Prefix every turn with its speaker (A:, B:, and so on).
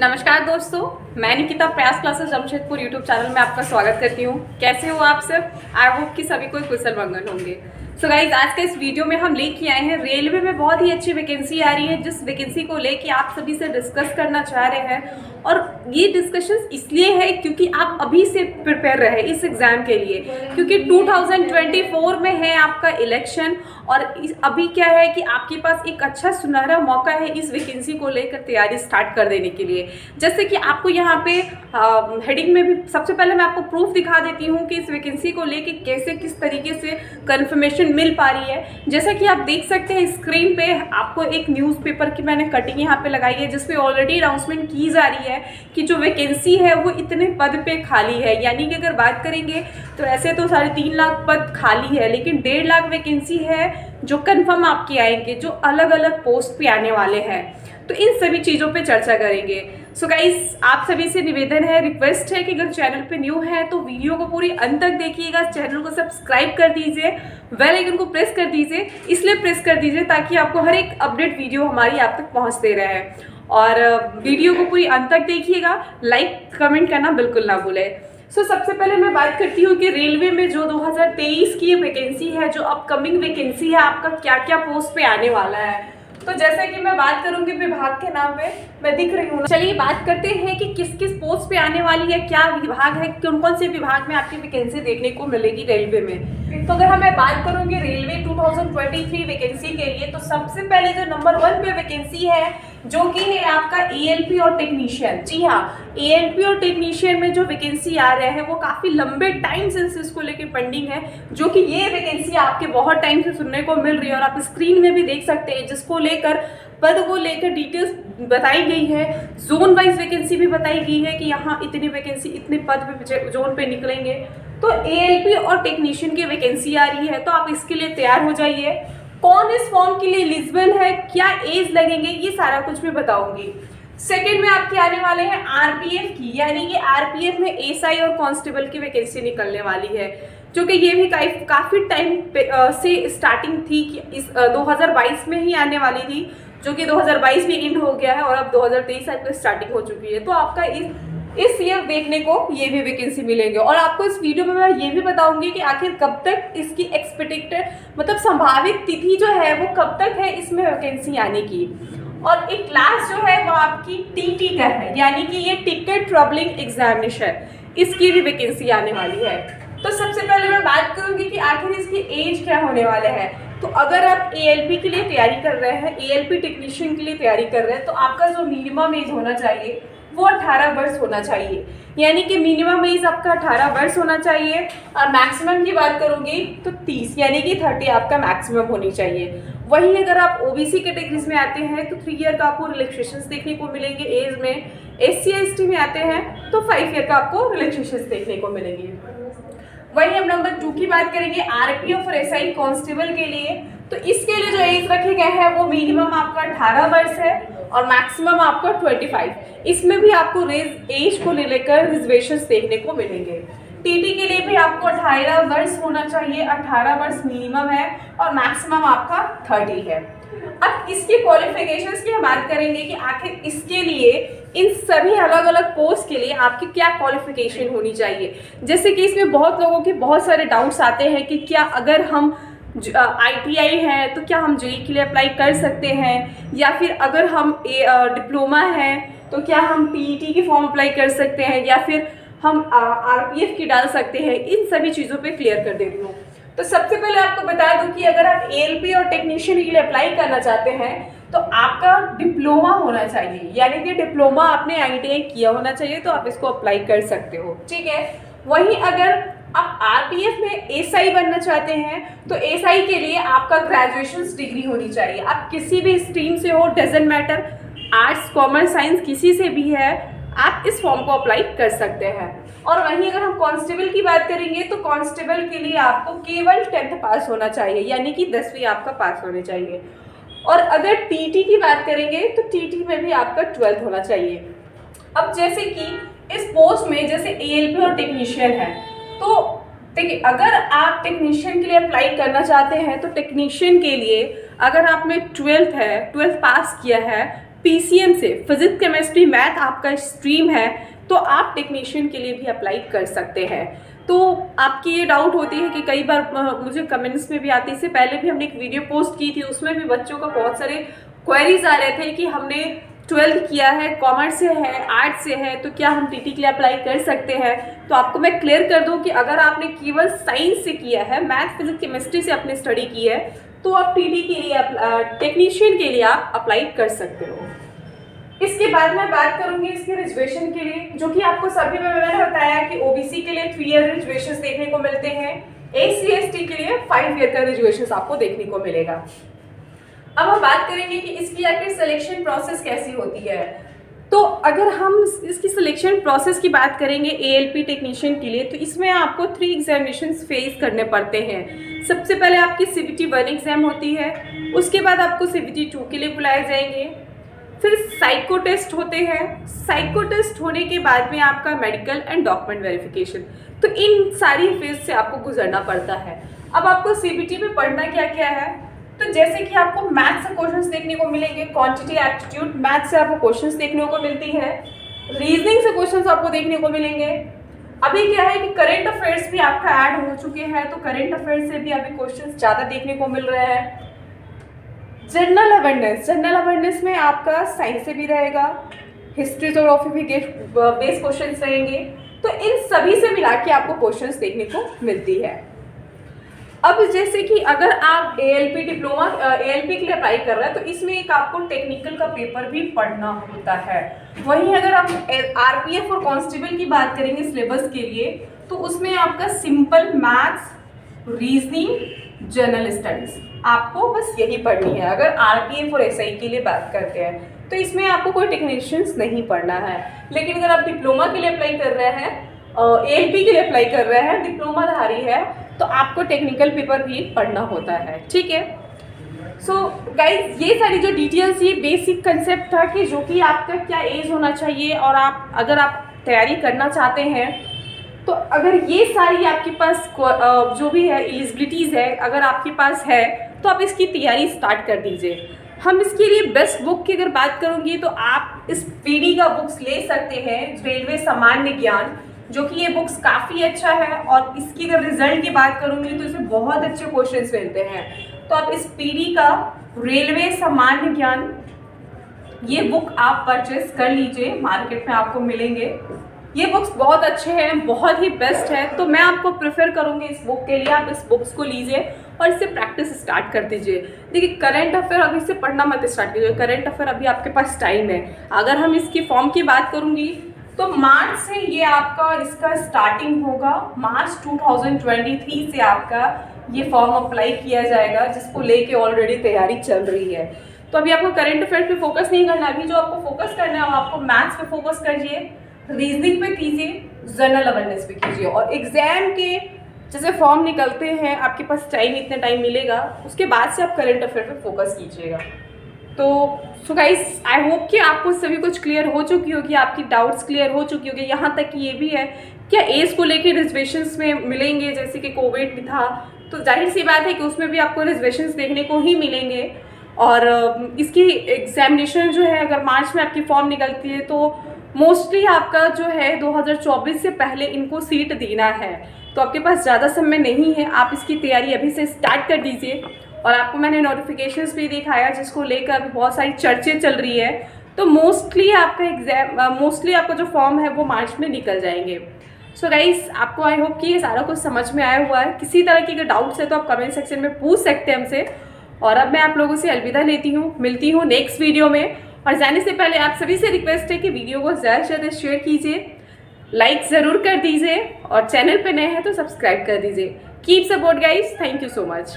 A: नमस्कार दोस्तों, मैं निकिता प्रयास क्लासेस जमशेदपुर यूट्यूब चैनल में आपका स्वागत करती हूँ। कैसे हो आप सब? आई होप कि सभी कोई कुशल मंगल होंगे। सो गाइज, आज का इस वीडियो में हम लेके आए हैं रेलवे में बहुत ही अच्छी वैकेंसी आ रही है, जिस वैकेंसी को लेके आप सभी से डिस्कस करना चाह रहे हैं। और ये डिस्कशन इसलिए है क्योंकि आप अभी से प्रिपेयर रहे इस एग्जाम के लिए, क्योंकि 2024 में है आपका इलेक्शन। और अभी क्या है कि आपके पास एक अच्छा सुनहरा मौका है इस वैकेंसी को लेकर तैयारी स्टार्ट कर देने के लिए। जैसे कि आपको यहाँ पे हेडिंग में भी सबसे पहले मैं आपको प्रूफ दिखा देती हूँ कि इस वैकेंसी को लेकर कैसे किस तरीके से कंफर्मेशन मिल पा रही है। जैसा कि आप देख सकते हैं स्क्रीन पे, आपको एक न्यूज़पेपर की मैंने कटिंग यहाँ पे लगाई है, जिसपे ऑलरेडी अनाउंसमेंट की जा रही है कि जो वैकेंसी है वो इतने पद पे खाली है। यानी कि अगर बात करेंगे तो ऐसे तो 3.5 लाख पद खाली है, लेकिन 1.5 लाख वैकेंसी है जो कंफर्म आपके आएंगे, जो अलग अलग पोस्ट पे आने वाले हैं। तो इन सभी चीज़ों पे चर्चा करेंगे। सो गाइस, आप सभी से निवेदन है, रिक्वेस्ट है कि अगर चैनल पे न्यू है तो वीडियो को पूरी अंत तक देखिएगा, चैनल को सब्सक्राइब कर दीजिए, बेल आइकन को प्रेस कर दीजिए। इसलिए प्रेस कर दीजिए ताकि आपको हर एक अपडेट वीडियो हमारी आप तक पहुँचते रहे। और वीडियो को पूरी अंत तक देखिएगा, लाइक कमेंट करना बिल्कुल ना भूलें। सबसे पहले मैं बात करती हूँ कि रेलवे में जो 2023 की वैकेंसी है, जो अपकमिंग वैकेंसी है, आपका क्या क्या पोस्ट पे आने वाला है। तो जैसे कि मैं बात करूंगी विभाग के नाम पे, मैं दिख रही हूँ। चलिए बात करते हैं कि किस किस पोस्ट पे आने वाली है, क्या विभाग है, कौन कौन से विभाग में आपकी वैकेंसी देखने को मिलेगी रेलवे में। तो अगर मैं बात करूंगी रेलवे 2023 वैकेंसी के लिए, तो सबसे पहले जो नंबर 1 पे वैकेंसी है जो कि है आपका एएलपी और टेक्नीशियन। जी हाँ, एएलपी और टेक्नीशियन में जो वैकेंसी आ रहे हैं वो काफ़ी लंबे टाइम से इसको लेकर पेंडिंग है, जो कि ये वैकेंसी आपके बहुत टाइम से सुनने को मिल रही है। और आप स्क्रीन में भी देख सकते हैं, जिसको लेकर पद को लेकर डिटेल्स बताई गई है, जोन वाइज वैकेंसी भी बताई गई है कि यहाँ इतनी वैकेंसी इतने पद पे जोन पे निकलेंगे। तो एएलपी और टेक्नीशियन की वैकेंसी आ रही है, तो आप इसके लिए तैयार हो जाइए। कौन इस फॉर्म के लिए एलिजिबल है, क्या एज लगेंगे, ये सारा कुछ मैं बताऊंगी। सेकंड में आपके आने वाले हैं आरपीएफ की, यानी कि आरपीएफ में एसआई और कांस्टेबल की वैकेंसी निकलने वाली है, जो कि ये भी काफ़ी टाइम से स्टार्टिंग थी कि इस 2022 में ही आने वाली थी, जो कि 2022 भी एंड हो गया है और अब 2023 आपको स्टार्टिंग हो चुकी है। तो आपका इस ईयर देखने को ये भी वैकेंसी मिलेंगे। और आपको इस वीडियो में मैं ये भी बताऊंगी कि आखिर कब तक इसकी एक्सपेक्टेड मतलब संभावित तिथि जो है वो कब तक है इसमें वैकेंसी आने की। और एक क्लास जो है वो आपकी टीटी का है, यानी कि ये टिकट ट्रबलिंग एग्जामिनेशन, इसकी भी वैकेंसी आने वाली है। तो सबसे पहले मैं बात करूंगी कि आखिर इसकी एज क्या होने वाले हैं। तो अगर आप एएलपी के लिए तैयारी कर रहे हैं, एएलपी टेक्नीशियन के लिए तैयारी कर रहे हैं, तो आपका जो मिनिमम एज होना चाहिए वो 18 वर्ष होना चाहिए। यानी कि मिनिमम एज आपका 18 वर्ष होना चाहिए। और मैक्सिमम की बात करोगे तो 30 यानी कि 30 आपका मैक्सिमम होनी चाहिए। वहीं अगर आप ओबीसी कैटेगरीज में आते हैं तो 3 ईयर का आपको रिलैक्सेशंस देखने को मिलेंगे एज में। SC/ST में आते हैं तो 5 ईयर का आपको रिलैक्सेशंस देखने को मिलेंगे। वहीं हम नंबर 2 की बात करेंगे आरपीएफ और एसआई कांस्टेबल के लिए। तो इसके लिए जो एज रखे गए हैं वो मिनिमम आपका 18 वर्ष है और मैक्सिमम आपका 25। इसमें भी आपको एज को लेकर रिजर्वेशंस देखने को मिलेंगे। टीटी के लिए भी आपको 18 वर्ष होना चाहिए, 18 वर्ष मिनिमम है और मैक्सिमम आपका 30 है। अब इसकी क्वालिफिकेशंस की हम बात करेंगे कि आखिर इसके लिए इन सभी अलग अलग पोस्ट के लिए आपकी क्या क्वालिफिकेशन होनी चाहिए। जैसे कि इसमें बहुत लोगों के बहुत सारे डाउट्स आते हैं कि क्या अगर हम ITI है तो क्या हम जेई के लिए अप्लाई कर सकते हैं, या फिर अगर हम डिप्लोमा है तो क्या हम PET की फॉर्म अप्लाई कर सकते हैं, या फिर हम RPF की डाल सकते हैं। इन सभी चीज़ों पे क्लियर कर दे रही हूँ। तो सबसे पहले आपको बता दूं कि अगर आप ALP और टेक्नीशियन के लिए अप्लाई करना चाहते हैं तो आपका डिप्लोमा होना चाहिए, यानी कि डिप्लोमा आपने ITI किया होना चाहिए, तो आप इसको अप्लाई कर सकते हो। ठीक है। वहीं अगर आप RPF में एसआई बनना चाहते हैं तो एसआई के लिए आपका ग्रेजुएशन डिग्री होनी चाहिए। आप किसी भी स्ट्रीम से हो, doesn't matter, arts commerce science किसी से भी है, आप इस फॉर्म को अप्लाई कर सकते हैं। और वहीं अगर हम कांस्टेबल की बात करेंगे तो कांस्टेबल के लिए आपको केवल 10th पास होना चाहिए, यानी कि 10वीं आपका पास होने चाहिए। और अगर टीटी की बात करेंगे तो टीटी में भी आपका 12th होना चाहिए। अब जैसे कि इस पोस्ट में जैसे एएलपी और टेक्नीशियन है, तो देखिए अगर आप टेक्नीशियन के लिए अप्लाई करना चाहते हैं तो टेक्नीशियन के लिए अगर आपने 12th पास किया है PCM से, फिजिक्स केमिस्ट्री मैथ आपका स्ट्रीम है, तो आप टेक्नीशियन के लिए भी अप्लाई कर सकते हैं। तो आपकी ये डाउट होती है कि कई बार मुझे कमेंट्स में भी आती है, इससे पहले भी हमने एक वीडियो पोस्ट की थी, उसमें भी बच्चों का बहुत सारे क्वेरीज आ रहे थे कि हमने 12th किया है, कॉमर्स से है, आर्ट्स से है, तो क्या हम TT के लिए अप्लाई कर सकते हैं। तो आपको मैं क्लियर कर दूं कि अगर आपने केवल साइंस से किया है, मैथ फिजिक्स केमिस्ट्री से अपनी स्टडी की है, तो आप TT के लिए टेक्नीशियन के लिए आप अप्लाई कर सकते हो। इसके बाद मैं बात करूंगी इसके रिजर्वेशन के लिए, जो कि आपको सभी में मैंने बताया कि OBC के लिए 3 ईयर रिजर्वेशन देखने को मिलते हैं, SC ST के लिए 5 ईयर का रिजर्वेशन आपको देखने को मिलेगा। अब हम बात करेंगे कि इसकी आखिर सिलेक्शन प्रोसेस कैसी होती है। तो अगर हम इसकी सिलेक्शन प्रोसेस की बात करेंगे ALP टेक्नीशियन के लिए, तो इसमें आपको 3 एग्जामिनेशंस फेस करने पड़ते हैं। सबसे पहले आपकी CBT 1 एग्जाम होती है, उसके बाद आपको CBT 2 के लिए बुलाए जाएंगे, फिर साइको टेस्ट होते हैं, साइको टेस्ट होने के बाद में आपका मेडिकल एंड डॉक्यूमेंट वेरिफिकेशन। तो इन सारी फेज से आपको गुजरना पड़ता है। अब आपको CBT में पढ़ना क्या क्या है, तो जैसे कि आपको मैथ से क्वेश्चंस देखने को मिलेंगे, क्वांटिटी एप्टीट्यूड मैथ से आपको क्वेश्चंस देखने को मिलती है, रीजनिंग से क्वेश्चंस आपको देखने को मिलेंगे। अभी क्या है कि करंट अफेयर्स भी आपका ऐड हो चुके हैं, तो करंट अफेयर्स से भी अभी क्वेश्चंस ज़्यादा देखने को मिल रहे हैं। जनरल अवेयरनेस में आपका साइंस से भी रहेगा, हिस्ट्री जोग्राफी भी बेस क्वेश्चन रहेंगे। तो इन सभी से मिला के आपको क्वेश्चंस देखने को मिलती है। अब जैसे कि अगर आप ALP डिप्लोमा ALP के लिए अप्लाई कर रहे हैं, तो इसमें एक आपको टेक्निकल का पेपर भी पढ़ना होता है। वहीं अगर आप RPF और कांस्टेबल की बात करेंगे सिलेबस के लिए, तो उसमें आपका simple maths, reasoning, general studies आपको बस यही पढ़नी है। अगर RPF और SI के लिए बात करते हैं, तो इसमें आपको कोई टेक्नीशियंस नहीं पढ़ना है। लेकिन अगर आप डिप्लोमा के लिए अप्लाई कर रहे हैं, ALP के लिए अप्लाई कर रहे हैं, डिप्लोमा धारी है, तो आपको टेक्निकल पेपर भी पढ़ना होता है। ठीक है। सो गाइज, ये सारी जो डिटेल्स, ये बेसिक कंसेप्ट था कि जो कि आपका क्या एज होना चाहिए, और अगर आप तैयारी करना चाहते हैं, तो अगर ये सारी आपके पास जो भी है एलिजिबिलिटीज़ है, अगर आपके पास है, तो आप इसकी तैयारी स्टार्ट कर दीजिए। हम इसके लिए बेस्ट बुक की अगर बात करूँगी, तो आप इस PD का बुक्स ले सकते हैं, रेलवे सामान्य ज्ञान, जो कि ये बुक्स काफ़ी अच्छा है। और इसकी अगर रिजल्ट की बात करूँगी, तो इसमें बहुत अच्छे क्वेश्चंस मिलते हैं। तो आप इस PD का रेलवे सामान्य ज्ञान, ये बुक आप परचेस कर लीजिए, मार्केट में आपको मिलेंगे। ये बुक्स बहुत अच्छे हैं, बहुत ही बेस्ट है। तो मैं आपको प्रेफर करूँगी इस बुक के लिए, आप इस बुक्स को लीजिए और इससे प्रैक्टिस स्टार्ट कर दीजिए। देखिए, करंट अफेयर अभी से पढ़ना मत स्टार्ट कीजिए, करंट अफेयर अभी आपके पास टाइम है। अगर हम इसकी फॉर्म की बात करूँगी, तो मार्च से ये आपका इसका स्टार्टिंग होगा। मार्च 2023 से आपका ये फॉर्म अप्लाई किया जाएगा, जिसको लेके ऑलरेडी तैयारी चल रही है। तो अभी आपको करंट अफेयर पे फोकस नहीं करना, अभी जो आपको फोकस करना है वो आपको मैथ्स पे फोकस करिए, रीजनिंग पे कीजिए, जनरल अवेयरनेस पे कीजिए। और एग्जाम के जैसे फॉर्म निकलते हैं, आपके पास टाइम, इतना टाइम मिलेगा, उसके बाद से आप करंट अफेयर पे फोकस कीजिएगा। तो सो गाइस, आई होप कि आपको सभी कुछ क्लियर हो चुकी होगी, आपकी डाउट्स क्लियर हो चुकी होगी। यहाँ तक कि ये भी है, क्या एज को लेके रिजर्वेशंस में मिलेंगे, जैसे कि कोविड भी था, तो जाहिर सी बात है कि उसमें भी आपको रिजर्वेशंस देखने को ही मिलेंगे। और इसकी एग्जामिनेशन जो है, अगर मार्च में आपकी फॉर्म निकलती है, तो मोस्टली आपका जो है 2024 से पहले इनको सीट देना है। तो आपके पास ज़्यादा समय नहीं है, आप इसकी तैयारी अभी से स्टार्ट कर दीजिए। और आपको मैंने नोटिफिकेशंस भी दिखाया, जिसको लेकर अभी बहुत सारी चर्चे चल रही है। तो मोस्टली आपका जो फॉर्म है वो मार्च में निकल जाएंगे। सो गाइस, आपको आई होप कि ये सारा कुछ समझ में आया हुआ है। किसी तरह की अगर डाउट्स है तो आप कमेंट सेक्शन में पूछ सकते हैं हमसे। और अब मैं आप लोगों से अलविदा लेती हूँ, मिलती हूँ नेक्स्ट वीडियो में। और जाने से पहले आप सभी से रिक्वेस्ट है कि वीडियो को ज़्यादा से ज़्यादा शेयर कीजिए, लाइक ज़रूर कर दीजिए, और चैनल पे नए हैं तो सब्सक्राइब कर दीजिए। Keep support guys, thank you so much.